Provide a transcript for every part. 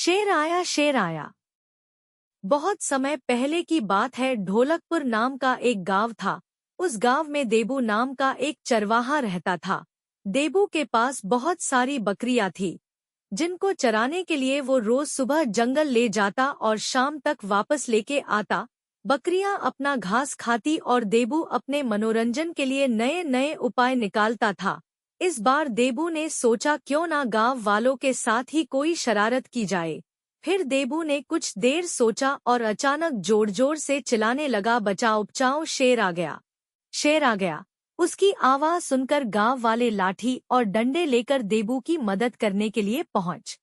शेर आया शेर आया। बहुत समय पहले की बात है। ढोलकपुर नाम का एक गांव था। उस गांव में देबू नाम का एक चरवाहा रहता था। देबू के पास बहुत सारी बकरियां थी, जिनको चराने के लिए वो रोज सुबह जंगल ले जाता और शाम तक वापस लेके आता। बकरियां अपना घास खाती और देबू अपने मनोरंजन के लिए नए नए उपाय निकालता था। इस बार देबू ने सोचा क्यों ना गांव वालों के साथ ही कोई शरारत की जाए। फिर देबू ने कुछ देर सोचा और अचानक जोर जोर से चिल्लाने लगा, बचाओ बचाओ, शेर आ गया, शेर आ गया। उसकी आवाज सुनकर गांव वाले लाठी और डंडे लेकर देबू की मदद करने के लिए पहुंच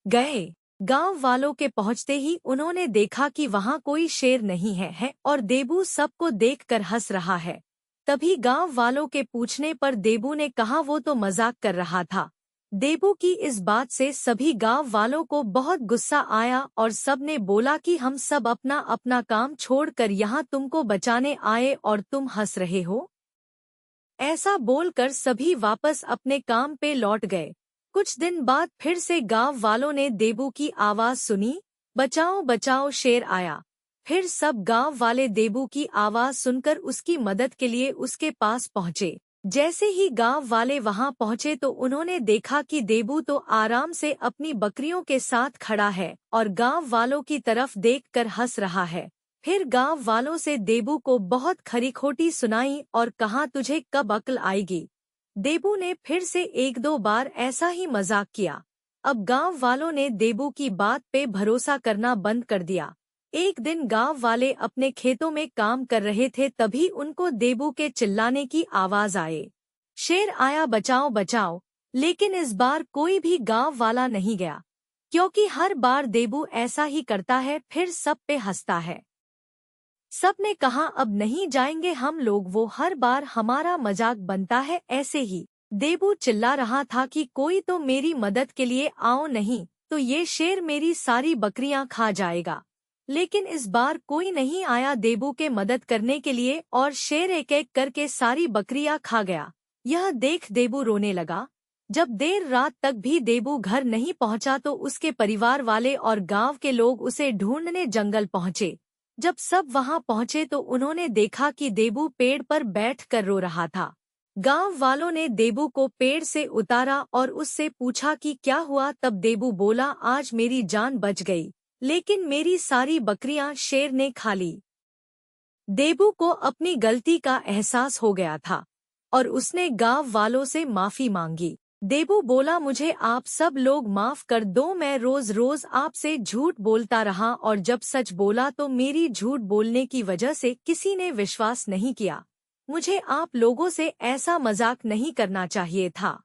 गए। गांव वालों के पहुंचते ही उन्होंने देखा कि वहां कोई शेर नहीं है और देबू सबको देखकर हंस रहा है। तभी गांव वालों के पूछने पर देबू ने कहा वो तो मजाक कर रहा था। देबू की इस बात से सभी गांव वालों को बहुत गुस्सा आया और सब ने बोला कि हम सब अपना अपना काम छोड़कर यहाँ तुमको बचाने आए और तुम हंस रहे हो। ऐसा बोलकर सभी वापस अपने काम पे लौट गए। कुछ दिन बाद फिर से गांव वालों ने देबू की आवाज सुनी, बचाओ बचाओ, शेर आया। फिर सब गांव वाले देबू की आवाज सुनकर उसकी मदद के लिए उसके पास पहुंचे। जैसे ही गांव वाले वहां पहुंचे तो उन्होंने देखा कि देबू तो आराम से अपनी बकरियों के साथ खड़ा है और गांव वालों की तरफ देखकर हंस रहा है। फिर गांव वालों से देबू को बहुत खरी खोटी सुनाई और कहा, तुझे कब अक्ल आएगी। देबू ने फिर से एक दो बार ऐसा ही मजाक किया। अब गांव वालों ने देबू की बात पे भरोसा करना बंद कर दिया। एक दिन गांव वाले अपने खेतों में काम कर रहे थे, तभी उनको देबू के चिल्लाने की आवाज आए, शेर आया, बचाओ बचाओ। लेकिन इस बार कोई भी गांव वाला नहीं गया, क्योंकि हर बार देबू ऐसा ही करता है, फिर सब पे हंसता है। सब ने कहा अब नहीं जाएंगे हम लोग, वो हर बार हमारा मजाक बनता है ऐसे ही। देबू चिल्ला रहा था कि कोई तो मेरी मदद के लिए आओ, नहीं तो ये शेर मेरी सारी बकरियां खा जाएगा। लेकिन इस बार कोई नहीं आया देबू के मदद करने के लिए और शेर एक एक करके सारी बकरियां खा गया। यह देख देबू रोने लगा। जब देर रात तक भी देबू घर नहीं पहुंचा तो उसके परिवार वाले और गांव के लोग उसे ढूंढने जंगल पहुंचे। जब सब वहां पहुंचे तो उन्होंने देखा कि देबू पेड़ पर बैठकर रो रहा था। गांव वालों ने देबू को पेड़ से उतारा और उससे पूछा कि क्या हुआ। तब देबू बोला, आज मेरी जान बच गई, लेकिन मेरी सारी बकरियां शेर ने खा ली। देबू को अपनी गलती का एहसास हो गया था और उसने गांव वालों से माफी मांगी। देबू बोला, मुझे आप सब लोग माफ कर दो, मैं रोज रोज आपसे झूठ बोलता रहा और जब सच बोला तो मेरी झूठ बोलने की वजह से किसी ने विश्वास नहीं किया। मुझे आप लोगों से ऐसा मजाक नहीं करना चाहिए था।